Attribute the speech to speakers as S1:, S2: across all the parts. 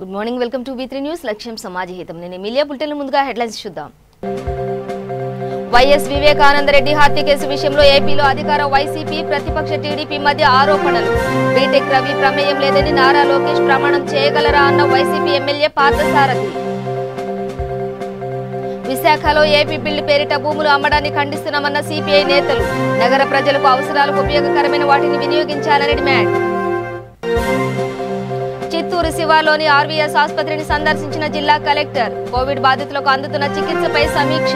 S1: Good morning, welcome to B3 news. లక్ష్యం సమాజ హితం. నేను మీడియా బులెటిన్ ముందుగా హెడ్లైన్స్ చూద్దాం. వైఎస్ వివేకానంద రెడ్డి హత్య కేసు విషయంలో ఏపీలో అధికార వైసీపీ ప్రతిపక్ష టీడీపీ మధ్య ఆరోపణలు. బీటెక్ రవి ప్రమేయం లేదని నారా లోకేష్ ప్రమాణం చేయగలరా అన్న వైసీపీ ఎమ్మెల్యే పార్థసారథి. విశాఖలో ఏపీ బిల్లు పేరిట భూములు అమ్మడాన్ని ఖండిస్తున్నామన్న సిపిఐ నేతలు. నగర ప్రజలకు అవసరాలకు ఉపయోగకరమైన వాటిని వినియోగించాలని డిమాండ్. చిత్తూరు శివార్లోని ఆర్వీఎస్ ఆసుపత్రిని సందర్శించిన జిల్లా కలెక్టర్. కోవిడ్ బాధితులకు అందుతున్న చికిత్సపై సమీక్ష.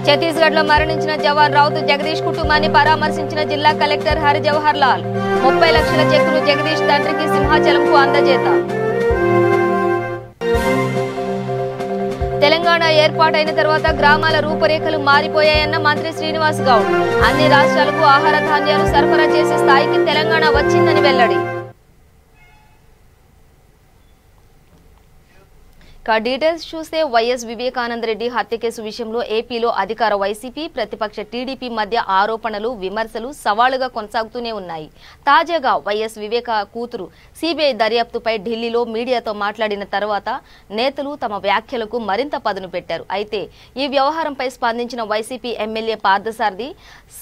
S1: ఛత్తీస్గఢ్ లో మరణించిన జవాన్ రౌత్ జగదీష్ కుటుంబాన్ని పరామర్శించిన జిల్లా కలెక్టర్ హరిజవహర్ లాల్. 30 లక్షల చెక్కును జగదీష్ తండ్రికి సింహాచలంకు అందజేత. తెలంగాణ ఏర్పాటైన తర్వాత గ్రామాల రూపురేఖలు మారిపోయాయన్న మంత్రి శ్రీనివాస్ గౌడ్. అన్ని రాష్ట్రాలకు ఆహార ధాన్యాలు సరఫరా చేసే స్థాయికి తెలంగాణ వచ్చిందని వెల్లడి. డీటెయిల్స్ చూస్తే వైఎస్ వివేకానంద రెడ్డి హత్య కేసు విషయంలో ఏపీలో అధికార వైసీపీ ప్రతిపక్ష టీడీపీ మధ్య ఆరోపణలు విమర్శలు సవాలుగా కొనసాగుతూనే ఉన్నాయి. తాజాగా వైఎస్ వివేక కూతురు సిబిఐ దర్యాప్తుపై ఢిల్లీలో మీడియాతో మాట్లాడిన తర్వాత నేతలు తమ వ్యాఖ్యలకు మరింత పదును పెట్టారు. అయితే ఈ వ్యవహారంపై స్పందించిన వైసీపీ ఎమ్మెల్యే పార్థసారథి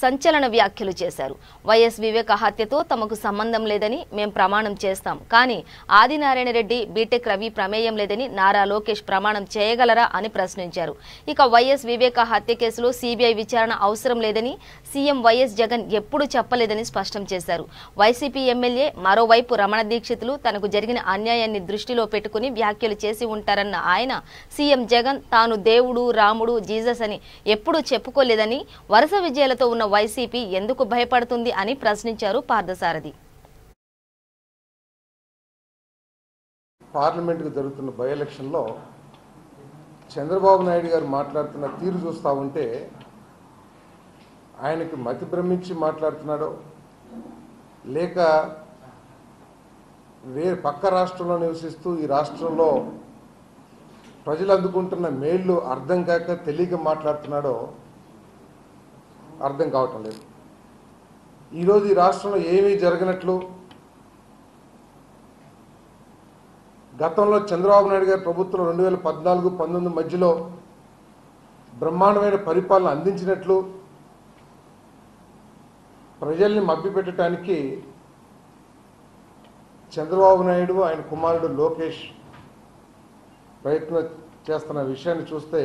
S1: సంచలన వ్యాఖ్యలు చేశారు. వైఎస్ వివేక హత్యతో తమకు సంబంధం లేదని మేం ప్రమాణం చేస్తాం, కానీ ఆదినారాయణ రెడ్డి బీటెక్ రవి ప్రమేయం లేదని నారా లోకేష్ ప్రమాణం చేయగలరా అని ప్రశ్నించారు. ఇక వైఎస్ వివేక హత్య కేసులో సిబిఐ విచారణ అవసరం లేదని సీఎం వైఎస్ జగన్ ఎప్పుడూ చెప్పలేదని స్పష్టం చేశారు. వైసీపీ ఎమ్మెల్యే మరోవైపు రమణ దీక్షితులు తనకు జరిగిన అన్యాయాన్ని దృష్టిలో పెట్టుకుని వ్యాఖ్యలు చేసి ఉంటారన్న ఆయన సీఎం జగన్ తాను దేవుడు, రాముడు, జీసస్ అని ఎప్పుడూ చెప్పుకోలేదని, వరుస విజయాలతో ఉన్న వైసీపీ ఎందుకు భయపడుతుంది అని ప్రశ్నించారు పార్థసారథి.
S2: పార్లమెంట్కి జరుగుతున్న బై ఎలక్షన్లో చంద్రబాబు నాయుడు గారు మాట్లాడుతున్న తీరు చూస్తూ ఉంటే ఆయనకి మతి భ్రమించి మాట్లాడుతున్నాడో లేక వేరే పక్క రాష్ట్రంలో నివసిస్తూ ఈ రాష్ట్రంలో ప్రజలు అందుకుంటున్న మేళ్ళు అర్థం కాక తెలియక మాట్లాడుతున్నాడో అర్థం కావటం లేదు. ఈరోజు ఈ రాష్ట్రంలో ఏమీ జరగనట్లు, గతంలో చంద్రబాబు నాయుడు గారి ప్రభుత్వం 2014-19 మధ్యలో బ్రహ్మాండమైన పరిపాలన అందించినట్లు ప్రజల్ని మభ్యపెట్టడానికి చంద్రబాబు నాయుడు ఆయన కుమారుడు లోకేష్ ప్రయత్నం చేస్తున్న విషయాన్ని చూస్తే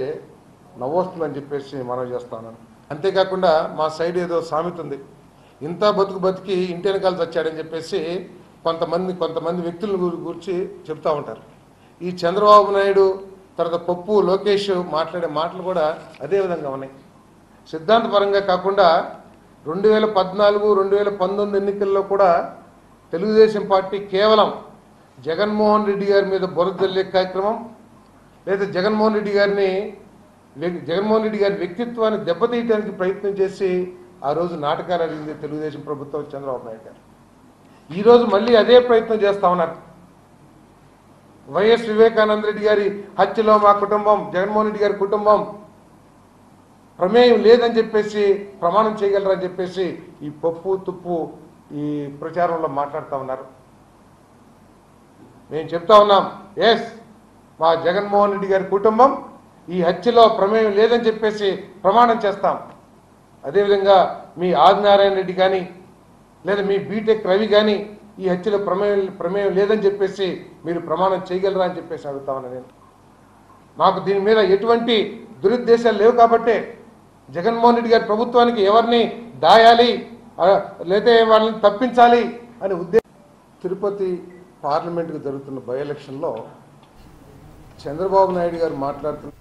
S2: నవ్వొస్తుందని చెప్పేసి మనం చేస్తాను. అంతేకాకుండా మా సైడ్ ఏదో సామెత ఉంది, ఇంత బతికి ఇంటి వెనకాల చచ్చాడని చెప్పేసి కొంతమంది వ్యక్తుల గురించి చెప్తూ ఉంటారు. ఈ చంద్రబాబు నాయుడు తర్వాత పప్పు లోకేష్ మాట్లాడే మాటలు కూడా అదే విధంగా ఉన్నాయి. సిద్ధాంతపరంగా కాకుండా 2014-2019 ఎన్నికల్లో కూడా తెలుగుదేశం పార్టీ కేవలం జగన్మోహన్ రెడ్డి గారి మీద బురదల్లే కార్యక్రమం, లేదా జగన్మోహన్ రెడ్డి గారి వ్యక్తిత్వాన్ని దెబ్బతీయడానికి ప్రయత్నం చేసి ఆ రోజు నాటకాలు ఆడింది తెలుగుదేశం ప్రభుత్వం, చంద్రబాబు నాయుడు గారు. ఈరోజు మళ్ళీ అదే ప్రయత్నం చేస్తా ఉన్నారు. వైఎస్ వివేకానంద రెడ్డి గారి హత్యలో మా కుటుంబం, జగన్మోహన్ రెడ్డి గారి కుటుంబం ప్రమేయం లేదని చెప్పేసి ప్రమాణం చేయగలరని చెప్పేసి ఈ పప్పు తుప్పు ఈ ప్రచారంలో మాట్లాడుతూ ఉన్నారు. మేము చెప్తా ఉన్నాం, ఎస్ మా జగన్మోహన్ రెడ్డి గారి కుటుంబం ఈ హత్యలో ప్రమేయం లేదని చెప్పేసి ప్రమాణం చేస్తాం. అదేవిధంగా మీ ఆదినారాయణ రెడ్డి కానీ లేదా మీ బీటెక్ రవి కానీ ఈ హత్యలో ప్రమేయం లేదని చెప్పేసి మీరు ప్రమాణం చేయగలరా అని చెప్పేసి అడుగుతా ఉన్నా నేను. మాకు దీని మీద ఎటువంటి దురుద్దేశాలు లేవు కాబట్టే జగన్మోహన్ రెడ్డి గారి ప్రభుత్వానికి ఎవరిని దాయాలి లేదా వాళ్ళని తప్పించాలి అనే ఉద్దేశం. తిరుపతి పార్లమెంట్కి జరుగుతున్న బై ఎలక్షన్లో చంద్రబాబు నాయుడు గారు మాట్లాడుతున్న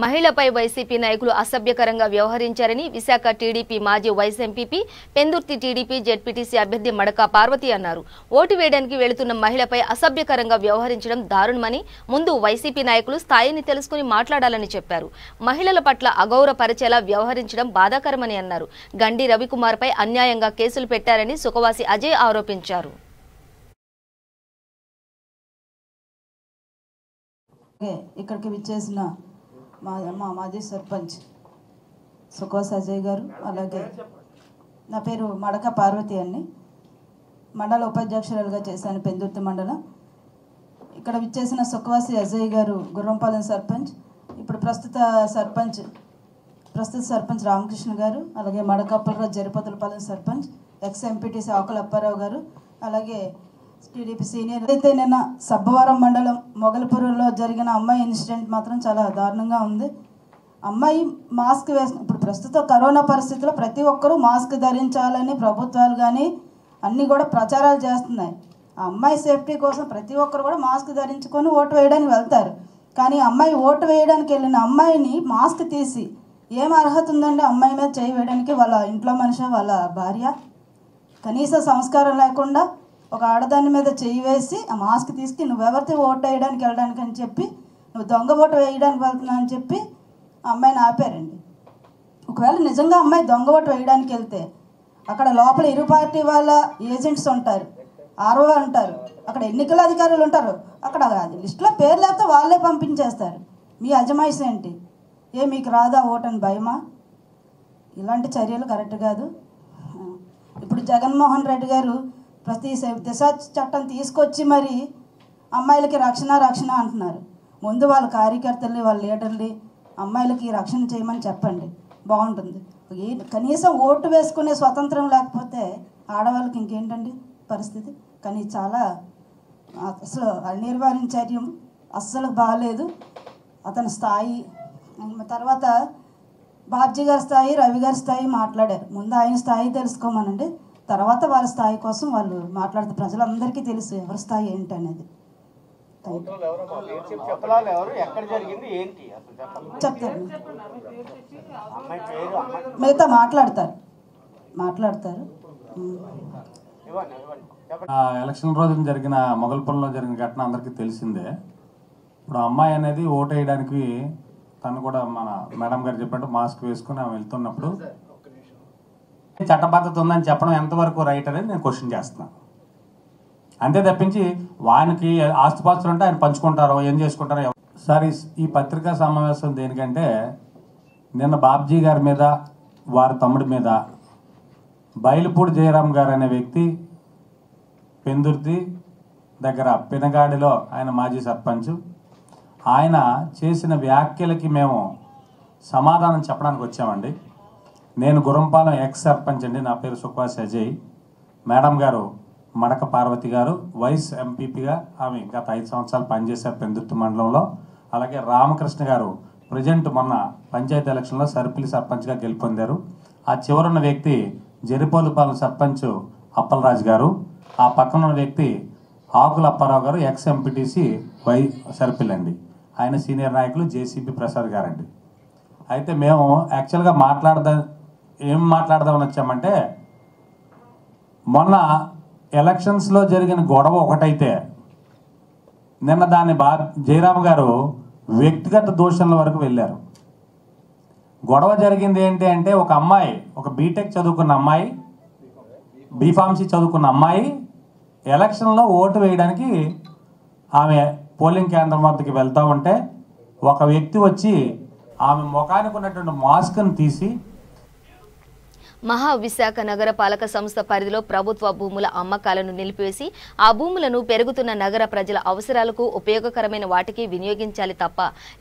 S1: మహిళపై వైసీపీ నాయకులు అసభ్యకరంగా వ్యవహరించారని విశాఖ టీడీపీ మాజీ vice MPP, Pendurthi TDP ZPTC అభ్యర్థి మడక పార్వతి అన్నారు. ఓటు వేయడానికి వెళుతున్న మహిళపై అసభ్యకరంగా వ్యవహరించడం దారుణమని, ముందు వైసీపీ నాయకులు స్థాయిని తెలుసుకుని మాట్లాడాలని చెప్పారు. మహిళల పట్ల అగౌరవపరిచేలా వ్యవహరించడం బాధాకరమని అన్నారు. గండి రవికుమార్పై అన్యాయంగా కేసులు పెట్టారని సుఖవాసి అజయ్ ఆరోపించారు.
S3: ఇక్కడికి విచ్చేసిన మా మాజీ సర్పంచ్ సుఖవాస్ అజయ్ గారు, అలాగే నా పేరు మడక పార్వతి అండి. మండల ఉపాధ్యక్షురాలుగా చేశాను పెందుర్తి మండలం. ఇక్కడ విచ్చేసిన సుఖవాసి అజయ్ గారు గుర్రంపాలెం సర్పంచ్, ఇప్పుడు ప్రస్తుత సర్పంచ్ రామకృష్ణ గారు, అలాగే మడకప్పలరాజు జరిపతులపాలెం సర్పంచ్, ఎక్స్ ఎంపీటీసీ ఆకుల అప్పారావు గారు, అలాగే టీడీపీ సీనియర్. అయితే నిన్న సబ్బవరం మండలం మొగల్పూర్లో జరిగిన అమ్మాయి ఇన్సిడెంట్ మాత్రం చాలా దారుణంగా ఉంది. అమ్మాయి మాస్క్ ఇప్పుడు ప్రస్తుత కరోనా పరిస్థితుల్లో ప్రతి ఒక్కరూ మాస్క్ ధరించాలని ప్రభుత్వాలు కానీ అన్నీ కూడా ప్రచారాలు చేస్తున్నాయి. ఆ అమ్మాయి సేఫ్టీ కోసం ప్రతి ఒక్కరు కూడా మాస్క్ ధరించుకొని ఓటు వేయడానికి వెళ్తారు. కానీ అమ్మాయి ఓటు వేయడానికి వెళ్ళిన అమ్మాయిని మాస్క్ తీసి ఏం అర్హత ఉందండి అమ్మాయి మీద చేయి వేయడానికి? వాళ్ళ ఇంట్లో మనిషి, వాళ్ళ భార్య, కనీస సంస్కారం లేకుండా ఒక ఆడదాని మీద చేయి వేసి ఆ మాస్క్ తీసుకు నువ్వెవరితో ఓటు వేయడానికి వెళ్ళడానికి అని చెప్పి, నువ్వు దొంగ ఓటు వేయడానికి వెళ్తున్నావు అని చెప్పి అమ్మాయిని ఆపారండి. ఒకవేళ నిజంగా అమ్మాయి దొంగ ఓటు వేయడానికి వెళ్తే అక్కడ లోపల ఇరు పార్టీ వాళ్ళ ఏజెంట్స్ ఉంటారు, ఆర్ఓ ఉంటారు, అక్కడ ఎన్నికల అధికారులు ఉంటారు. అక్కడ లిస్టులో పేరు లేకపోతే వాళ్ళే పంపించేస్తారు. మీ అజమాయిషి ఏంటి? మీకు రాదా ఓటని భయమా? ఇలాంటి చర్యలు కరెక్ట్ కాదు. ఇప్పుడు జగన్మోహన్ రెడ్డి గారు ప్రతి దిశ చట్టం తీసుకొచ్చి మరి అమ్మాయిలకి రక్షణ అంటున్నారు. ముందు వాళ్ళ కార్యకర్తల్ని, వాళ్ళ లీడర్ని అమ్మాయిలకి రక్షణ చేయమని చెప్పండి, బాగుంటుంది. కనీసం ఓటు వేసుకునే స్వతంత్రం లేకపోతే ఆడవాళ్ళకి ఇంకేంటండి పరిస్థితి? కానీ చాలా అసలు అనిర్వారించర్యం అస్సలు బాగాలేదు. అతని స్థాయి తర్వాత బాబ్జీ గారి స్థాయి, రవి గారి స్థాయి మాట్లాడారు. ముందు ఆయన స్థాయి తెలుసుకోమనండి, తర్వాత వాళ్ళ స్థాయి కోసం వాళ్ళు మాట్లాడితే ప్రజలందరికీ తెలుసు ఎవరి స్థాయి ఏంటి అనేది. చెప్తారు, మిగతా మాట్లాడతారు.
S4: ఎలక్షన్ రోజున జరిగిన మొగల్పూర్లో జరిగిన ఘటన అందరికీ తెలిసిందే. ఇప్పుడు అమ్మాయి అనేది ఓటు వేయడానికి తను కూడా మన మేడం గారు చెప్పినట్టు మాస్క్ వేసుకుని ఆమె వెళ్తున్నప్పుడు చట్టబద్ధత ఉందని చెప్పడం ఎంతవరకు రైట్ అనేది నేను క్వశ్చన్ చేస్తున్నాను. అంతే తప్పించి వానికి ఆస్తిపాస్తులు ఉంటే ఆయన పంచుకుంటారో ఏం చేసుకుంటారో. సార్ ఈ పత్రికా సమావేశం దేనికంటే నిన్న బాబ్జీ గారి మీద, వారి తమ్ముడి మీద బయలుపూడి జయరాం గారు అనే వ్యక్తి పెందుర్తి దగ్గర పినగాడిలో ఆయన మాజీ సర్పంచ్, ఆయన చేసిన వ్యాఖ్యలకి మేము సమాధానం చెప్పడానికి వచ్చామండి. నేను గుర్రంపాలెం ఎక్స్ సర్పంచ్ అండి, నా పేరు సుఖవాసి అజయ్. మేడం గారు మడక పార్వతి గారు వైస్ ఎంపీపీగా ఆమె గత 5 సంవత్సరాలు పనిచేశారు పెందుర్తి మండలంలో. అలాగే రామకృష్ణ గారు ప్రజెంట్ మొన్న పంచాయతీ ఎలక్షన్లో సర్పిలి సర్పంచ్గా గెలుపొందారు. ఆ చివరున్న వ్యక్తి జరిపోలుపాలెం సర్పంచ్ అప్పలరాజు గారు, ఆ పక్కన ఉన్న వ్యక్తి ఆకుల అప్పారావు గారు ఎక్స్ ఎంపీటీసీ సర్పిల్ అండి. ఆయన సీనియర్ నాయకులు జేసీబీ ప్రసాద్ గారండి. అయితే మేము యాక్చువల్గా ఏం మాట్లాడదామని వచ్చామంటే, మొన్న ఎలక్షన్స్లో జరిగిన గొడవ ఒకటైతే నిన్న దాన్ని జయరామ్ గారు వ్యక్తిగత దూషణల వరకు వెళ్ళారు. గొడవ జరిగింది ఏంటి అంటే, ఒక అమ్మాయి, ఒక బీటెక్ చదువుకున్న అమ్మాయి, బీఫార్మసీ చదువుకున్న అమ్మాయి ఎలక్షన్లో ఓటు వేయడానికి ఆమె పోలింగ్ కేంద్రం వద్దకి వెళ్తూ ఉంటే ఒక వ్యక్తి వచ్చి ఆమె ముఖానికి ఉన్నటువంటి మాస్క్ను తీసి
S1: మహావిశాఖ నగర పాలక సంస్థ పరిధిలో ప్రభుత్వ భూముల అమ్మకాలను నిలిపివేసి ఆ భూములను పెరుగుతున్న నగర ప్రజల అవసరాలకు ఉపయోగకరమైన వాటికి వినియోగించాలి తప్ప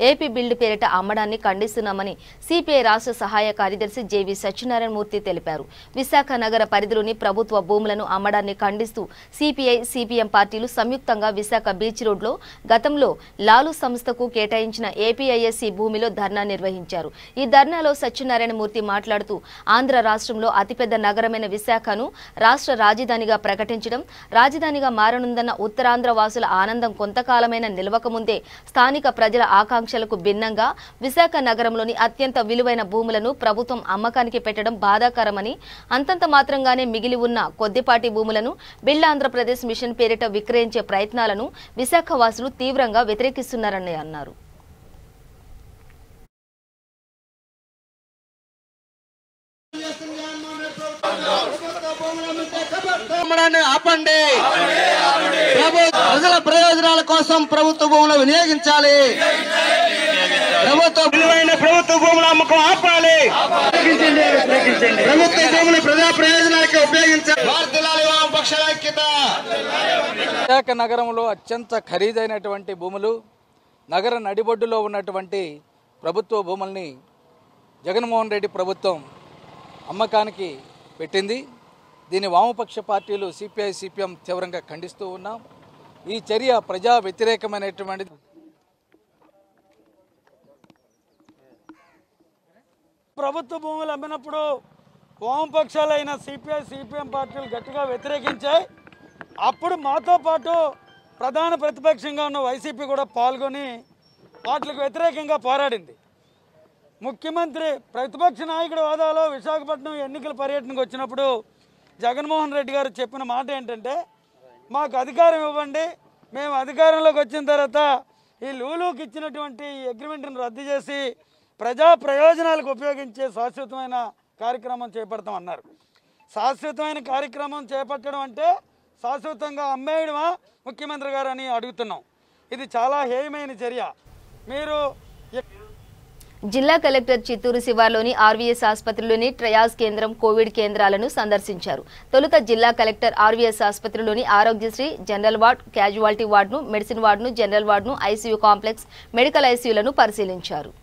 S1: ఏపీ బిల్డ్ పేరిట అమ్మడాన్ని ఖండిస్తున్నామని సిపిఐ రాష్ట్ర సహాయ కార్యదర్శి జేవి సత్యనారాయణ మూర్తి తెలిపారు. విశాఖ నగర పరిధిలోని ప్రభుత్వ భూములను అమ్మడాన్ని ఖండిస్తూ సిపిఐ, సిపిఎం పార్టీలు సంయుక్తంగా విశాఖ బీచ్ రోడ్లో గతంలో లాలు సంస్థకు కేటాయించిన ఏపీఐఎస్సి భూమిలో ధర్నా నిర్వహించారు. ఈ ధర్నాలో సత్యనారాయణ మూర్తి మాట్లాడుతూ ఆంధ్ర రాష్ట్రంలో అతిపెద్ద నగరమైన విశాఖను రాష్ట్ర రాజధానిగా ప్రకటించడం, రాజధానిగా మారనుందన్న ఉత్తరాంధ్ర వాసుల ఆనందం కొంతకాలమైన నిలవకముందే స్థానిక ప్రజల ఆకాంక్షలకు భిన్నంగా విశాఖ నగరంలోని అత్యంత విలువైన భూములను ప్రభుత్వం అమ్మకానికి పెట్టడం బాధాకరమని, అంతంత మాత్రంగానే మిగిలి ఉన్న కొద్దిపాటి భూములను బిల్డ్ ఆంధ్రప్రదేశ్ మిషన్ పేరిట విక్రయించే ప్రయత్నాలను విశాఖ వాసులు తీవ్రంగా వ్యతిరేకిస్తున్నారని అన్నారు.
S5: ఆపండి. ప్రజల ప్రయోజనాల కోసం ప్రభుత్వ భూములు వినియోగించాలి. విలువైన ప్రభుత్వ భూముల అమ్మకం ఆపాలి. ప్రభుత్వ భూములు ప్రజా ప్రయోజనానికి ఉపయోగించాలి. వామపక్షాల ఐక్యత.
S6: విశాఖ నగరంలో అత్యంత ఖరీదైనటువంటి భూములు, నగర నడిబొడ్డులో ఉన్నటువంటి ప్రభుత్వ భూముల్ని జగన్మోహన్ రెడ్డి ప్రభుత్వం అమ్మకానికి పెట్టింది. దీని వామపక్ష పార్టీలు సిపిఐ, సిపిఎం తీవ్రంగా ఖండిస్తూ ఉన్నాం. ఈ చర్య ప్రజా వ్యతిరేకమైనటువంటిది.
S7: ప్రభుత్వ భూములు అమ్మినప్పుడు వామపక్షాలైన సిపిఐ, సిపిఎం పార్టీలు గట్టిగా వ్యతిరేకించాయి. అప్పుడు మాతో పాటు ప్రధాన ప్రతిపక్షంగా ఉన్న వైసీపీ కూడా పాల్గొని వాటికి వ్యతిరేకంగా పోరాడింది. ముఖ్యమంత్రి ప్రతిపక్ష నాయకుడి హోదాలో విశాఖపట్నం ఎన్నికల పర్యటనకు వచ్చినప్పుడు జగన్మోహన్ రెడ్డి గారు చెప్పిన మాట ఏంటంటే, మాకు అధికారం ఇవ్వండి, మేము అధికారంలోకి వచ్చిన తర్వాత ఈ లూలుకి ఇచ్చినటువంటి అగ్రిమెంట్ను రద్దు చేసి ప్రజా ప్రయోజనాలకు ఉపయోగించే శాశ్వతమైన కార్యక్రమం చేపడతామన్నారు. శాశ్వతమైన కార్యక్రమం చేపట్టడం అంటే శాశ్వతంగా అమ్మేయడమా ముఖ్యమంత్రి గారు అని అడుగుతున్నాం. ఇది చాలా హేయమైన చర్య. మీరు
S1: జిల్లా కలెక్టర్ చిత్తూరు శివార్లోని ఆర్వీఎస్ ఆసుపత్రిలోని ట్రయాజ్ కేంద్రం, కోవిడ్ కేంద్రాలను సందర్శించారు. తొలుత జిల్లా కలెక్టర్ ఆర్వీఎస్ ఆసుపత్రిలోని ఆరోగ్యశ్రీ, జనరల్ వార్డ్, క్యాజువాలిటీ వార్డును, మెడిసిన్ వార్డును, జనరల్ వార్డును, ఐసీయూ కాంప్లెక్స్, మెడికల్ ఐసీయూలను పరిశీలించారు.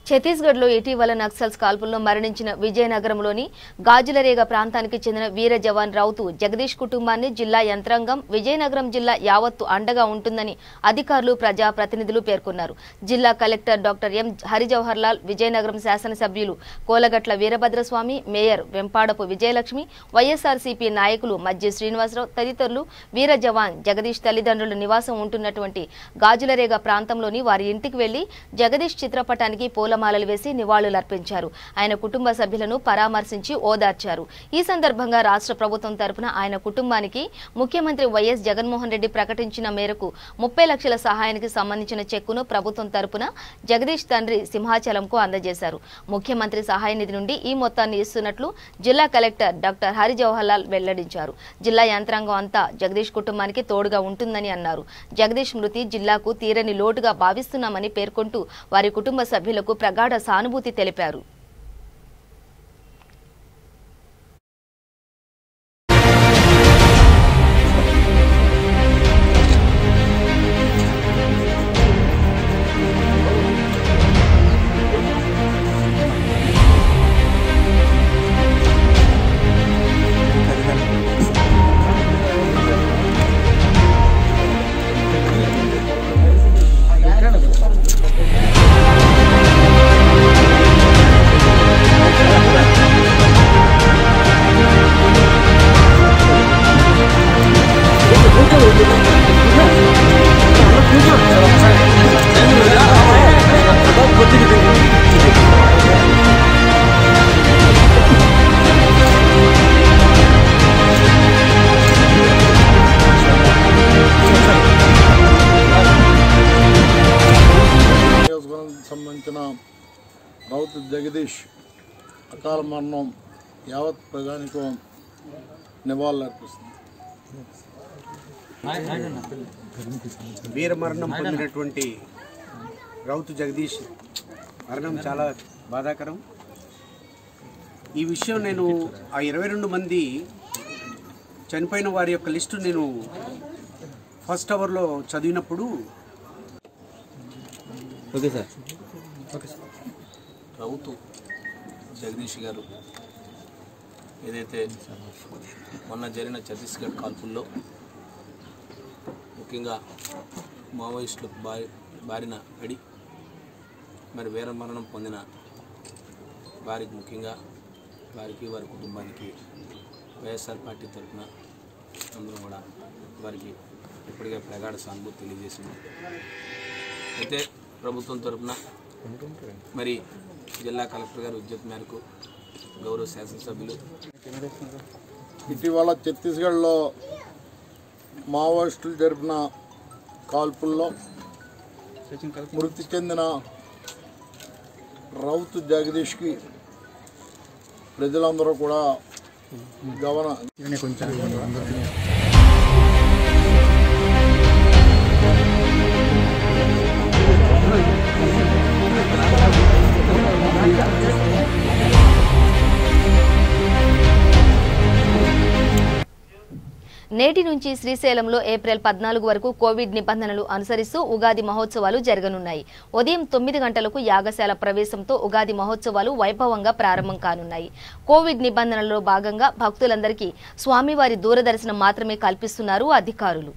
S1: ఛత్తీస్గఢ్లో ఇటీవల నక్సల్స్ కాల్పుల్లో మరణించిన విజయనగరంలోని గాజులరేగ ప్రాంతానికి చెందిన వీర జవాన్ రౌతు జగదీష్ కుటుంబాన్ని జిల్లా యంత్రాంగం, విజయనగరం జిల్లా యావత్తు అండగా ఉంటుందని అధికారులు, ప్రజాప్రతినిధులు పేర్కొన్నారు. జిల్లా collector doctor M Harijawahar Lal, Vizianagaram శాసనసభ్యులు కోలగట్ల వీరభద్రస్వామి, మేయర్ వెంపాడపు విజయలక్ష్మి, వైఎస్ఆర్సీపీ నాయకులు మజ్జి శ్రీనివాసరావు తదితరులు వీర జవాన్ జగదీష్ తల్లిదండ్రులు నివాసం ఉంటున్నటువంటి గాజులరేగ ప్రాంతంలోని వారి ఇంటికి వెళ్లి జగదీష్ చిత్రపటానికి పూలమాలలు వేసి నివాళులర్పించారు. ఆయన కుటుంబ సభ్యులను పరామర్శించి ఓదార్చారు. ఈ సందర్భంగా రాష్ట్ర ప్రభుత్వం తరపున ఆయన కుటుంబానికి ముఖ్యమంత్రి వైఎస్ జగన్మోహన్ రెడ్డి ప్రకటించిన మేరకు 30 లక్షల సహాయానికి సంబంధించిన చెక్కును ప్రభుత్వం తరపున జగదీష్ తండ్రి సింహాచలంకు అందజేశారు. ముఖ్యమంత్రి సహాయ నిధి నుండి ఈ మొత్తాన్ని ఇస్తున్నట్లు జిల్లా కలెక్టర్ డాక్టర్ హరిజవహర్ లాల్ వెల్లడించారు. జిల్లా యంత్రాంగం అంతా జగదీష్ కుటుంబానికి తోడుగా ఉంటుందని అన్నారు. జగదీష్ మృతి జిల్లాకు తీరని లోటుగా భావిస్తున్నామని పేర్కొంటూ వారి కుటుంబ సభ్యులకు ప్రగాఢ సానుభూతి తెలిపారు.
S8: సంబంధించిన రౌతు జగదీష్ అకాల మరణం యావత్ ప్రజానికం నివాళులర్పిస్తుంది.
S9: వీరమరణం పొందినటువంటి రౌతు జగదీష్ మరణం చాలా బాధాకరం. ఈ విషయం నేను ఆ 22 మంది చనిపోయిన వారి యొక్క లిస్టు నేను ఫస్ట్ అవర్లో చదివినప్పుడు
S10: రౌతు జగదీష్ గారు ఏదైతే మొన్న జరిగిన ఛత్తీస్గఢ్ కాల్పుల్లో ముఖ్యంగా మావోయిస్టుల బారిన పడి మరి వీరమరణం పొందిన వారికి ముఖ్యంగా వారికి వారి కుటుంబానికి వైఎస్ఆర్ పార్టీ తరఫున అందరూ కూడా వారికి ఇప్పటికే ప్రగాఢ సానుభూతి తెలియజేసింది. అయితే ప్రభుత్వం తరఫున మరి జిల్లా కలెక్టర్ గారి విజ్ఞప్తి మేరకు గౌరవ శాసనసభ్యులు
S8: ఇటీవల ఛత్తీస్గఢ్లో మావోయిస్టులు జరిపిన కాల్పుల్లో మృతి చెందిన రౌతు జగదీష్కి ప్రజలందరూ కూడా
S1: నేటి నుంచి శ్రీశైలంలో ఏప్రిల్ 14 వరకు కోవిడ్ నిబంధనలు అనుసరిస్తూ ఉగాది మహోత్సవాలు జరగనున్నాయి. ఉదయం 9 గంటలకు యాగశాల ప్రవేశంతో ఉగాది మహోత్సవాలు వైభవంగా ప్రారంభం కానున్నాయి. కోవిడ్ నిబంధనలలో భాగంగా భక్తులందరికీ స్వామివారి దూరదర్శనం మాత్రమే కల్పిస్తున్నారు అధికారులు.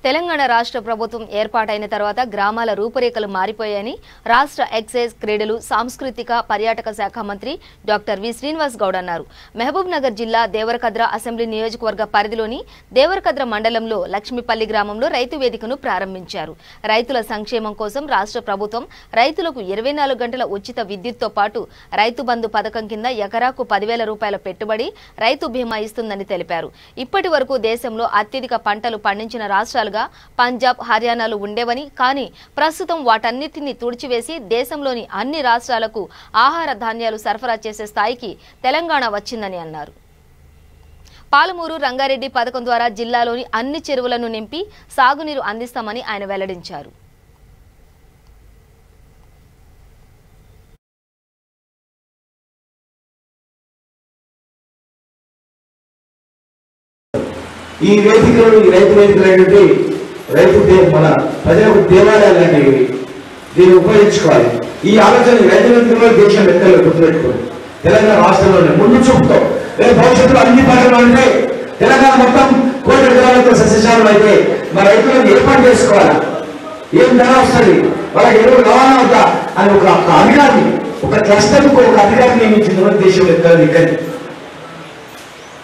S1: తెలంగాణ రాష్ట్ర ప్రభుత్వం ఏర్పాటైన తర్వాత గ్రామాల రూపురేఖలు మారిపోయాయని రాష్ట్ర ఎక్సైజ్, క్రీడలు, సాంస్కృతిక పర్యాటక శాఖ మంత్రి డాక్టర్ వి శ్రీనివాస్ గౌడ్ అన్నారు. మహబూబ్ నగర్ జిల్లా దేవరకద్ర అసెంబ్లీ నియోజకవర్గ పరిధిలోని దేవరకద్ర మండలంలో లక్ష్మీపల్లి గ్రామంలో రైతు వేదికను ప్రారంభించారు. రైతుల సంక్షేమం కోసం రాష్ట్ర ప్రభుత్వం రైతులకు 24 గంటల ఉచిత విద్యుత్తో పాటు రైతు బంధు పథకం కింద ఎకరాకు 10,000 రూపాయల పెట్టుబడి, రైతు బీమా ఇస్తుందని తెలిపారు. ఇప్పటి వరకు దేశంలో అత్యధిక పంటలు పండించిన రాష్ట్రాలుగా పంజాబ్, హర్యానాలు ఉండేవని, కానీ ప్రస్తుతం వాటన్నిటిని తుడిచివేసి దేశంలోని అన్ని రాష్ట్రాలకు ఆహార ధాన్యాలు సరఫరా చేసే స్థాయికి తెలంగాణ వచ్చిందని అన్నారు. పాలమూరు రంగారెడ్డి పథకం ద్వారా జిల్లాలోని అన్ని చెరువులను నింపి సాగునీరు అందిస్తామని ఆయన వెల్లడించారు.
S11: ఈ వేదికలు, ఈ రైతు వేదికలు అనేటువంటి మన ప్రజలకు దేవాలయాలు అనేవి దీన్ని ఉపయోగించుకోవాలి. ఈ ఆలోచన రైతు వేదికలో దేశం లెక్కలు గుర్తుపెట్టుకోండి. తెలంగాణ రాష్ట్రంలోనే ముందు చూపుతాం. రేపు భవిష్యత్తులో అన్ని పంటలు అంటే తెలంగాణ మొత్తం 1 కోటి ఎకరాలతో సస్యశాలం అయితే మన రైతులను ఏర్పాటు చేసుకోవాలా, ఏం ధర వస్తుంది, వాళ్ళకి ఎరువు రవాణా అవుతా అని ఒక అధికారిని, ఒక క్లస్టర్కు ఒక అధికారిని నియమించింది దేశం లెక్కలు ఇక్కడ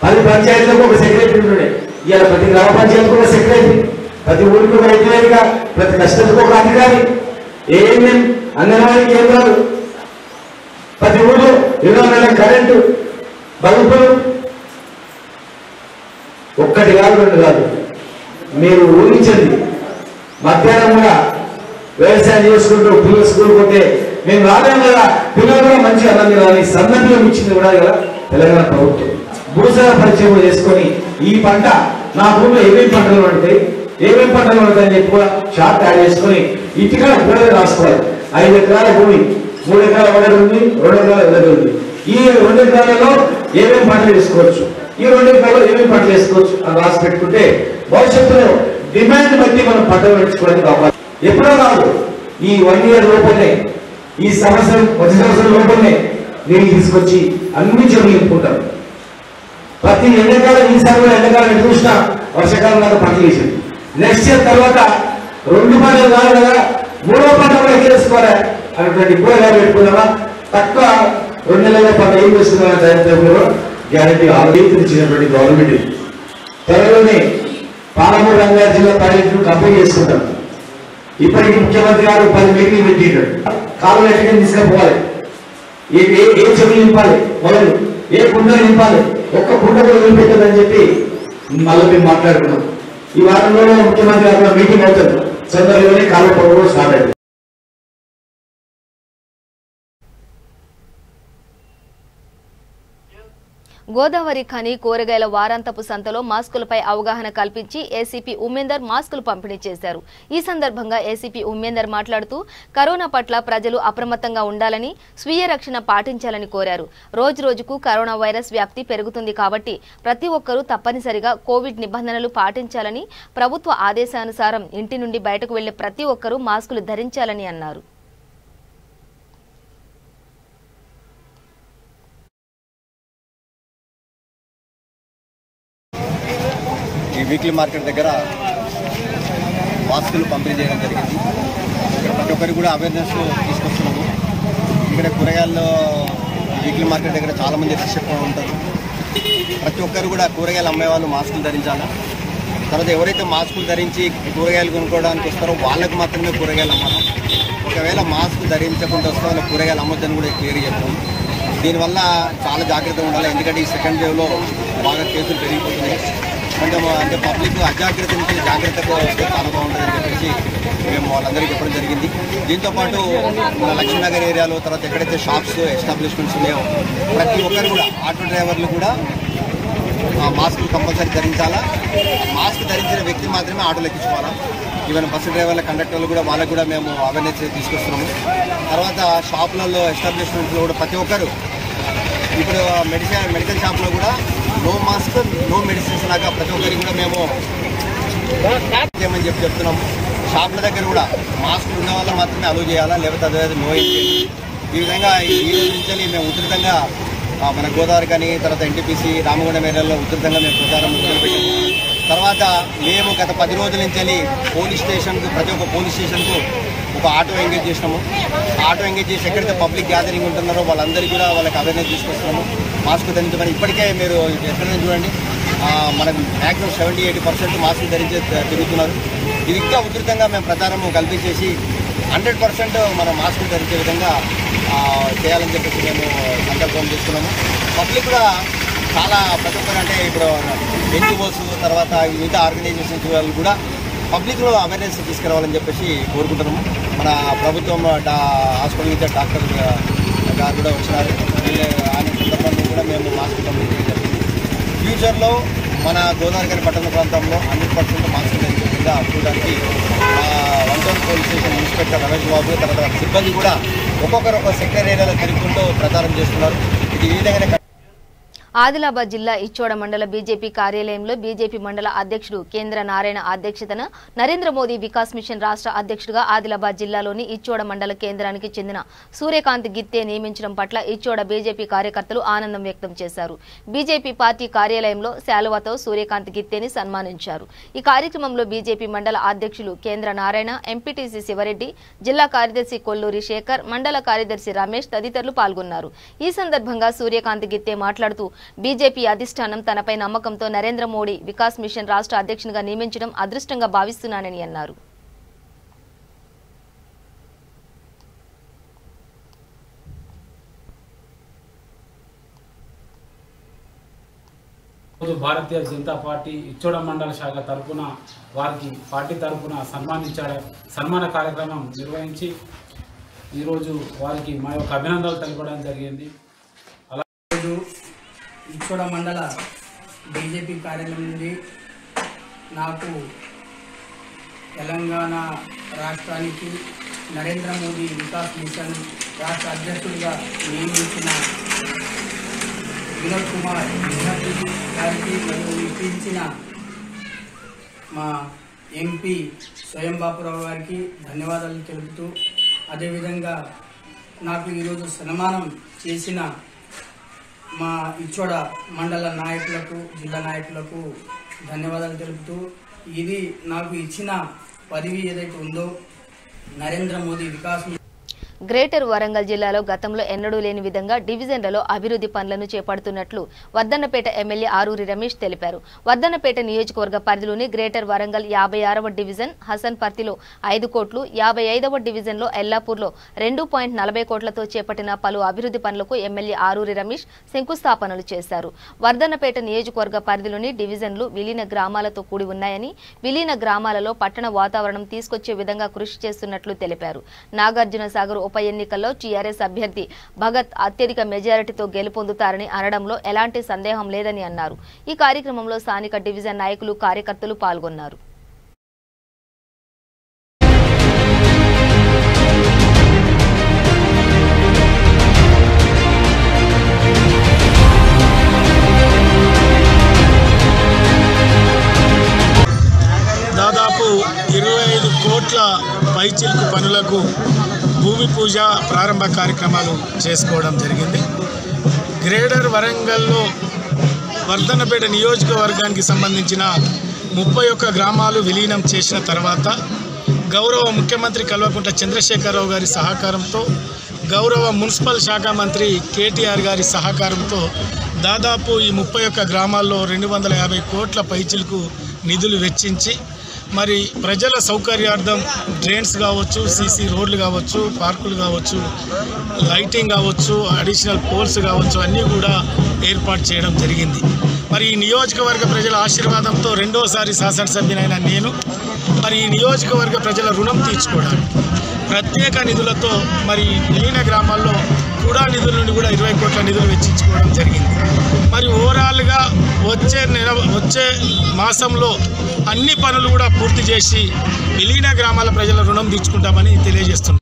S11: 10 పంచాయతీలకు ఒక సెక్రటరీ ఉండే. ఇవాళ ప్రతి గ్రామ పంచాయతీకి ఒక సెక్రటరీ, ప్రతి ఊరికి ఒక రైతు వేదిక, ప్రతి కష్టకు ఒక అధికారి, ఏఎంఎం, అంగన్వాడీ కేంద్రాలు, ప్రతి ఊళ్ళో 24 గంటల కరెంటు, బల్బులు, ఒక్కటి కాదు రెండు కాదు, మీరు ఊహించండి. మధ్యాహ్నం కూడా వ్యవసాయం చేసుకుంటూ పిల్లలు స్కూల్ పోతే మేము రాలేము కదా, పిల్లలు కూడా మంచిగా అన్నం తినాలని సన్నబియ్యం ఇచ్చింది కూడా కదా తెలంగాణ ప్రభుత్వం. భూసార పరిచయం చేసుకొని ఈ పంట నా భూమిలో ఏమేమి పంటలు ఉంటాయి, ఏమేమి పంటలు ఉంటాయని చెప్పి కూడా షార్ట్ యాడ్ చేసుకొని ఇంటికాడ కూడా రాసుకోవాలి. 5 ఎకరాల భూమి, 3 ఎకరాల వడలు ఉంది, 2 ఎకరాల ఎదగ ఉంది. ఈ 2 ఎకరాలలో ఏమేమి పంటలు వేసుకోవచ్చు, ఈ 2 ఎకరాల్లో ఏమేమి పంటలు వేసుకోవచ్చు అని రాసి పెట్టుకుంటే భవిష్యత్తులో డిమాండ్ బట్టి మనం పంటలు పెంచుకోవడానికి అవకాశం. ఎప్పుడో కాదు, ఈ 1 ఇయర్ లోపలనే, ఈ సంవత్సరం వచ్చే సంవత్సరం లోపలనే నీళ్ళు తీసుకొచ్చి అన్ని చెరువులు నింపుకుంటాం. ప్రతి ఎండాకాలం ఈసారి కూడా ఎండాకాలం ఎటు చూసినా వర్షాకాలం లాగా పంటలు వేసింది. నెక్స్ట్ ఇయర్ తర్వాత 2 పంటలు కాదు కదా, 3వ పంట కూడా చేసుకోవాలి అనేటువంటి ఇప్పుడు పెట్టుకున్నామా, తక్కువ 2 నెలల పంట ఏం చేస్తున్నా గ్యారంటీ ఆలోచించినటువంటి గవర్నమెంట్. త్వరలోనే పాలమూరు రంగారెడ్డి జిల్లా పర్యటన కంప్లీట్ చేసుకుంటాం. ఇప్పటికీ ముఖ్యమంత్రి గారు 10 మీటింగ్లు పెట్టింటాడు. కాలువలు ఎక్కడికి తీసుకుపోవాలి, ఏ చెవులు నింపాలి, మొదలు ఏ కుండలు నింపాలి, ఒక్క కుండ కూడా వదిలిపెట్టదని చెప్పి మళ్ళీ మేము మాట్లాడుకున్నాం. ఈ వారంలో ముఖ్యమంత్రి గారు మీటింగ్ అవుతుంది, తొందరలోనే కాలువ పనులు స్టార్ట్ అయింది.
S1: గోదావరి ఖని కూరగాయల వారాంతపు సంతలో మాస్కులపై అవగాహన కల్పించి ఏసీపీ ఉమేందర్ మాస్కులు పంపిణీ చేశారు. ఈ సందర్భంగా ఏసీపీ ఉమేందర్ మాట్లాడుతూ కరోనా పట్ల ప్రజలు అప్రమత్తంగా ఉండాలని, స్వీయ రక్షణ పాటించాలని కోరారు. రోజురోజుకు కరోనా వైరస్ వ్యాప్తి పెరుగుతుంది కాబట్టి ప్రతి ఒక్కరూ తప్పనిసరిగా కోవిడ్ నిబంధనలు పాటించాలని, ప్రభుత్వ ఆదేశానుసారం ఇంటి నుండి బయటకు వెళ్లే ప్రతి ఒక్కరూ మాస్కులు ధరించాలని అన్నారు.
S12: ఈ వీక్లీ మార్కెట్ దగ్గర మాస్కులు పంపిణీ చేయడం జరిగింది. ఇక్కడ ప్రతి ఒక్కరికి కూడా అవేర్నెస్ తీసుకొస్తున్నాము. ఇక్కడ కూరగాయల్లో వీక్లీ మార్కెట్ దగ్గర చాలామంది రష్ ఎక్కువ ఉంటారు. ప్రతి ఒక్కరు కూడా కూరగాయలు అమ్మేవాళ్ళు మాస్కులు ధరించాలా. తర్వాత ఎవరైతే మాస్కులు ధరించి కూరగాయలు కొనుక్కోవడానికి వస్తారో వాళ్ళకు మాత్రమే కూరగాయలు అమ్మాలి. ఒకవేళ మాస్క్ ధరించకుండా వస్తే వాళ్ళ కూరగాయలు అమ్మొద్దని కూడా క్లియర్గా చెప్తాము. దీనివల్ల చాలా జాగ్రత్తగా ఉండాలి. ఎందుకంటే ఈ సెకండ్ వేవ్లో బాగా కేసులు పెరిగిపోతున్నాయి. అంటే పబ్లిక్ అజాగ్రత్త నుంచి జాగ్రత్తగా వస్తే చాలా బాగుంటుందని చెప్పేసి మేము వాళ్ళందరికీ చెప్పడం జరిగింది. దీంతోపాటు మన లక్ష్మీనగర్ ఏరియాలో తర్వాత ఎక్కడైతే షాప్స్ ఎస్టాబ్లిష్మెంట్స్ ఉన్నాయో ప్రతి ఒక్కరు కూడా ఆటో డ్రైవర్లు కూడా మాస్కులు కంపల్సరీ ధరించాలా. మాస్క్ ధరించిన వ్యక్తి మాత్రమే ఆటోలు ఎక్కించుకోవాలా. ఈవెన్ బస్సు డ్రైవర్ల కండక్టర్లు కూడా వాళ్ళకు కూడా మేము అవేర్నెస్ తీసుకొస్తున్నాము. తర్వాత షాపులలో ఎస్టాబ్లిష్మెంట్లో కూడా ప్రతి ఒక్కరు ఇప్పుడు మెడికల్ షాప్లో కూడా నో మాస్క్ నో మెడిసిన్స్ లాగా ప్రతి ఒక్కరికి కూడా మేము చేయమని చెప్తున్నాము. షాపుల దగ్గర కూడా మాస్కులు ఉన్న వాళ్ళ మాత్రమే అలో చేయాలా, లేకపోతే అదే నో చేయాలి. ఈ విధంగా ఈ రోజు నుంచి మేము ఉధృతంగా మన గోదావరి కానీ తర్వాత ఎన్టీపీసీ రామగుండం ఏరియాలో ఉధృతంగా మేము ప్రచారం మొదలుపెట్టాము. తర్వాత మేము గత 10 రోజుల నుంచి పోలీస్ స్టేషన్కు ప్రతి ఒక్క పోలీస్ స్టేషన్కు ఒక ఆటో ఎంగేజ్ చేసినాము. ఆటో ఎంగేజ్ చేసి ఎక్కడైతే పబ్లిక్ గ్యాదరింగ్ ఉంటున్నారో వాళ్ళందరికీ కూడా వాళ్ళకి అవేర్నెస్ తీసుకొస్తున్నాము. మాస్క్ ధరించమని ఇప్పటికే మీరు ఎక్కడైనా చూడండి మనకు మ్యాక్సిమం 70-80% మాస్క్ ధరించి తిరుగుతున్నారు. ఇది ఇంకా ఉధృతంగా మేము ప్రచారం కల్పించేసి 100% మనం మాస్కులు ధరించే విధంగా చేయాలని చెప్పేసి మేము సంకల్పం చేస్తున్నాము. పబ్లిక్ కూడా చాలా ప్రతి ఒక్కరు అంటే ఇప్పుడు ఎన్జిఓస్ తర్వాత మిగతా ఆర్గనైజేషన్స్ వాళ్ళు కూడా పబ్లిక్లో అవేర్నెస్ తీసుకురావాలని చెప్పేసి కోరుకుంటున్నాము. మన ప్రభుత్వం హాస్పిటల్ నుంచి డాక్టర్ గారు కూడా వచ్చినారు. ఆయన సందర్భంలో కూడా మేము మాస్క్ పంపిణీ చేయడం జరిగింది. ఫ్యూచర్లో మన గోదావరి పట్టణ ప్రాంతంలో 100% మాస్క్ ధరించకుండా చూడడానికి 1 town police station inspector Ramesh Babu తర్వాత సిబ్బంది కూడా ఒక్కొక్కరు ఒక సెక్టర్ ఏరియాలో తిరుగుతుంటూ ప్రచారం చేస్తున్నారు. ఇది ఈ విధంగానే
S1: ఆదిలాబాద్ జిల్లా ఇచ్చోడ మండల బీజేపీ కార్యాలయంలో బీజేపీ మండల అధ్యక్షుడు కేంద్ర నారాయణ అధ్యక్షతన నరేంద్ర మోదీ వికాస్ మిషన్ రాష్ట్ర అధ్యక్షుడిగా ఆదిలాబాద్ జిల్లాలోని ఇచ్చోడ మండల కేంద్రానికి చెందిన సూర్యకాంత్ గిత్తే నియమించడం పట్ల ఇచ్చోడ బీజేపీ కార్యకర్తలు ఆనందం వ్యక్తం చేశారు. బీజేపీ పార్టీ కార్యాలయంలో శాలువాతో సూర్యకాంత్ గిత్తేని సన్మానించారు. ఈ కార్యక్రమంలో బీజేపీ మండల అధ్యక్షులు కేంద్ర నారాయణ, ఎంపీటీసీ శివరెడ్డి, జిల్లా కార్యదర్శి కొల్లూరి శేఖర్, మండల కార్యదర్శి రమేష్ తదితరులు పాల్గొన్నారు. ఈ సందర్భంగా సూర్యకాంత్ గిత్తే మాట్లాడుతూ బీజేపీ అధిష్టానం తనపై నమ్మకంతో నరేంద్ర మోడీ వికాస్ మిషన్ రాష్ట్ర అధ్యక్షునిగా నియమించడం అదృష్టంగా భావిస్తున్నానని అన్నారు.
S13: భారతీయ జనతా పార్టీ ఇచ్చోడ మండల శాఖ తరఫున వారికి పార్టీ తరఫున సన్మాన కార్యక్రమం నిర్వహించి ఈరోజు వారికి మా యొక్క అభినందనలు తెలపడం జరిగింది.
S14: అలాగే ఇచ్చోడ మండల బీజేపీ కార్యాలయం నుండి నాకు తెలంగాణ రాష్ట్రానికి నరేంద్ర మోదీ వికాస్ మిషన్ రాష్ట్ర అధ్యక్షుడిగా నియమించిన వినోద్ కుమార్ గారికి మరియు ఇప్పించిన మా ఎంపీ స్వయం బాపురావు గారికి ధన్యవాదాలు తెలుపుతూ, అదేవిధంగా నాకు ఈరోజు సన్మానం చేసిన మా ఇచ్చోడ మండల నాయకులకు, జిల్లా నాయకులకు ధన్యవాదాలు తెలుపుతూ, ఇది నాకు ఇచ్చిన పదవి ఏదైతే ఉందో నరేంద్ర మోదీ వికాస్
S1: గ్రేటర్ వరంగల్ జిల్లాలో గతంలో ఎన్నడూ లేని విధంగా డివిజన్లలో అభివృద్ధి పనులను చేపడుతున్నట్లు వర్ధన్నపేట ఎమ్మెల్యే ఆరూరి రమేష్ తెలిపారు. వర్ధన్నపేట నియోజకవర్గ పరిధిలోని గ్రేటర్ వరంగల్ 56వ డివిజన్ హసన్పర్తిలో 5 కోట్లు, 55వ డివిజన్లో ఎల్లాపూర్లో 2.40 కోట్లతో చేపట్టిన పలు అభివృద్ధి పనులకు ఎమ్మెల్యే ఆరూరి రమేష్ శంకుస్థాపనలు చేశారు. వర్ధన్నపేట నియోజకవర్గ పరిధిలోని డివిజన్లు విలీన గ్రామాలతో కూడి ఉన్నాయని, విలీన గ్రామాలలో పట్టణ వాతావరణం తీసుకొచ్చే విధంగా కృషి చేస్తున్నట్లు తెలిపారు. నాగార్జున సాగర్ ఉప ఎన్నికల్లో టీఆర్ఎస్ అభ్యర్థి భగత్ అత్యధిక మెజారిటీతో గెలుపొందుతారని అనడంలో ఎలాంటి సందేహం లేదని అన్నారు. ఈ కార్యక్రమంలో స్థానిక డివిజన్ నాయకులు, కార్యకర్తలు పాల్గొన్నారు.
S15: దాదాపు 25 కోట్ల పైచిలుకు పనులకు భూమి పూజ ప్రారంభ కార్యక్రమాలు చేసుకోవడం జరిగింది. గ్రేటర్ వరంగల్లో వర్ధన్నపేట నియోజకవర్గానికి సంబంధించిన 31 గ్రామాలు విలీనం చేసిన తర్వాత గౌరవ ముఖ్యమంత్రి కల్వకుంట్ల చంద్రశేఖరరావు గారి సహకారంతో, గౌరవ మున్సిపల్ శాఖ మంత్రి కేటీఆర్ గారి సహకారంతో దాదాపు ఈ 31 గ్రామాల్లో 250 కోట్ల పైచిలుకు నిధులు వెచ్చించి మరి ప్రజల సౌకర్యార్థం డ్రైన్స్ కావచ్చు, సీసీ రోడ్లు కావచ్చు, పార్కులు కావచ్చు, లైటింగ్ కావచ్చు, అడిషనల్ పోల్స్ కావచ్చు, అన్నీ కూడా ఏర్పాటు చేయడం జరిగింది. మరి ఈ నియోజకవర్గ ప్రజల ఆశీర్వాదంతో రెండోసారి శాసనసభ్యునైన నేను మరి ఈ నియోజకవర్గ ప్రజల రుణం తీర్చుకోవడానికి ప్రత్యేక నిధులతో మరి విలీన గ్రామాల్లో కూడా నిధుల నుండి కూడా 20 కోట్ల నిధులు వెచ్చించుకోవడం జరిగింది. మరి ఓవరాల్గా వచ్చే మాసంలో అన్ని పనులు కూడా పూర్తి చేసి విలీన గ్రామాల ప్రజల రుణం తీర్చుకుంటామని తెలియజేస్తున్నాం.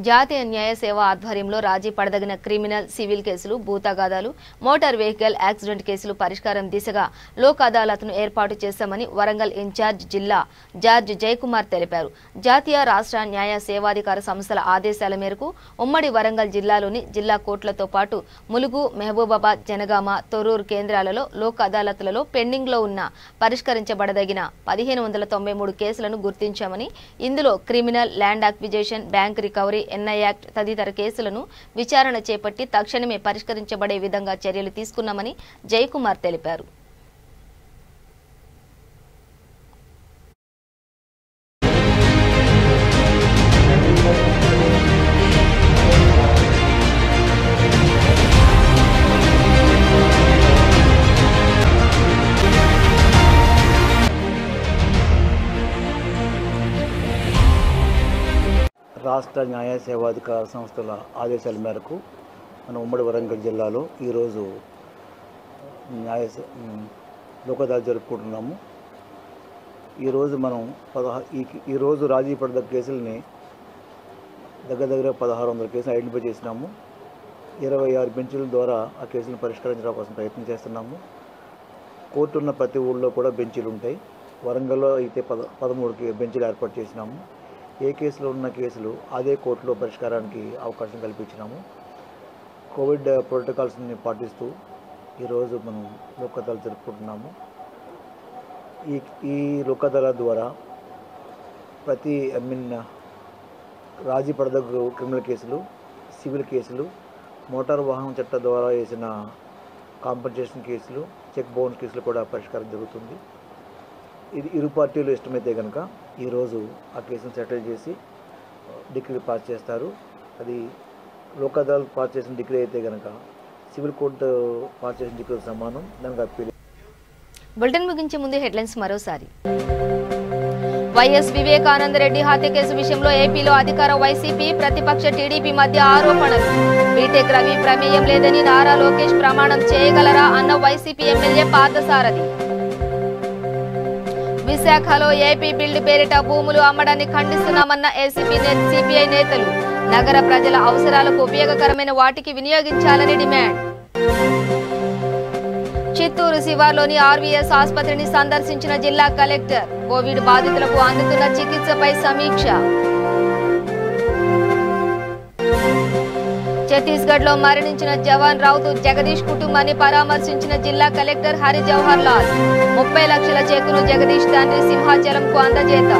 S1: జాతీయ న్యాయ సేవ ఆధ్వర్యంలో రాజీ పడదగిన క్రిమినల్, సివిల్ కేసులు, భూతగాదాలు, మోటార్ వెహికల్ యాక్సిడెంట్ కేసులు పరిష్కారం దిశగా లోక్ అదాలత్ను ఏర్పాటు చేశామని వరంగల్ ఇన్ఛార్జ్ జిల్లా జార్జ్ జయకుమార్ తెలిపారు. జాతీయ, రాష్ట్ర న్యాయ సేవాధికార సంస్థల ఆదేశాల మేరకు ఉమ్మడి వరంగల్ జిల్లాలోని జిల్లా కోర్టులతో పాటు ములుగు, మహబూబాబాద్, జనగామ, తొర్రూరు కేంద్రాలలో లోక్ అదాలత్లలో పెండింగ్లో ఉన్న పరిష్కరించబడదగిన 1593 కేసులను గుర్తించామని, ఇందులో criminal, land acquisition, bank recovery, NI act తదితర కేసులను విచారణ చేపట్టి తక్షణమే పరిష్కరించబడే విధంగా చర్యలు తీసుకున్నామని జయకుమార్ తెలిపారు.
S16: రాష్ట్ర న్యాయ సేవాధికార సంస్థల ఆదేశాల మేరకు మన ఉమ్మడి వరంగల్ జిల్లాలో ఈరోజు లోక్ అదాలత్ జరుపుకుంటున్నాము. ఈరోజు మనం ఈరోజు రాజీ పడ్డ కేసులని దగ్గర 1600 కేసులు ఐడెంటిఫై చేసినాము. 26 బెంచీల ద్వారా ఆ కేసులను పరిష్కరించడం కోసం ప్రయత్నం చేస్తున్నాము. కోర్టు ఉన్న ప్రతి ఊళ్ళో కూడా బెంచీలు ఉంటాయి. వరంగల్లో అయితే 13 బెంచీలు ఏర్పాటు చేసినాము. ఏ కేసులో ఉన్న కేసులు అదే కోర్టులో పరిష్కారానికి అవకాశం కల్పించినాము. కోవిడ్ ప్రోటోకాల్స్ని పాటిస్తూ ఈరోజు మనం లోక్ అదాలత్ జరుపుకుంటున్నాము. ఈ లోక్ అదాలత్ ద్వారా ప్రతి రాజీ పడదగ్గ క్రిమినల్ కేసులు, సివిల్ కేసులు, మోటార్ వాహనం చట్టం ద్వారా వేసిన కాంపెన్సేషన్ కేసులు, చెక్ బౌన్స్ కేసులు కూడా పరిష్కారం జరుగుతుంది. ఇది ఇరు పార్టీలు ఇష్టమైతే కనుక ఈరోజు ఆ కేసును సెటిల్ చేసి డిగ్రీ పాస్ చేస్తారు. అది లోక్ అదాలత్ పాస్ చేసిన డిగ్రీ అయితే కనుక సివిల్ కోర్టు పాస్ చేసిన సమానం. దానికి అప్పీల్.
S1: బులెటిన్ ముగించే ముందు హెడ్లైన్స్ మరోసారి. వైఎస్ వివేకానంద రెడ్డి హత్య కేసు విషయంలో ఏపీలో అధికార వైసీపీ ప్రతిపక్ష టీడీపీ మధ్య ఆరోపణలు. బీటెక్ రవి ప్రమేయం లేదని నారా లోకేష్ ప్రమాణం చేయగలరా అన్న వైసీపీ ఎమ్మెల్యే పార్థసారథి. విశాఖలో ఏపీ బిల్డ్ పేరిట భూములు అమ్మడాన్ని ఖండిస్తున్నామన్న ఏసీపీ సిపిఐ నేతలు. నగర ప్రజల అవసరాలకు ఉపయోగకరమైన వాటికి వినియోగించాలని డిమాండ్. చిత్తూరు శివార్లోని ఆర్వీఎస్ ఆసుపత్రిని సందర్శించిన జిల్లా కలెక్టర్. కోవిడ్ బాధితులకు అందుతున్న చికిత్సపై సమీక్ష. ఛత్తీస్గఢ్ లో మరణించిన జవాన్ రౌతు జగదీష్ కుటుంబాన్ని పరామర్శించిన జిల్లా కలెక్టర్ హరి జవహర్ లాల్. 30 లక్షల చెక్కును జగదీష్ తండ్రి సింహాచలంకు అందజేత.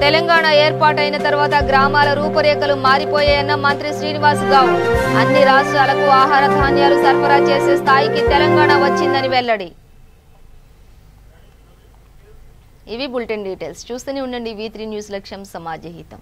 S1: తెలంగాణ ఏర్పాటైన తర్వాత గ్రామాల రూపురేఖలు మారిపోయాయన్న మంత్రి శ్రీనివాస్ గౌడ్. అన్ని రాష్ట్రాలకు ఆహార ధాన్యాలు సరఫరా చేసే స్థాయికి తెలంగాణ వచ్చిందని వెల్లడి. ఇవి బులెటిన్ డీటెయిల్స్. చూస్తూనే ఉండండి V3 న్యూస్. లక్ష్యం సమాజ హితం.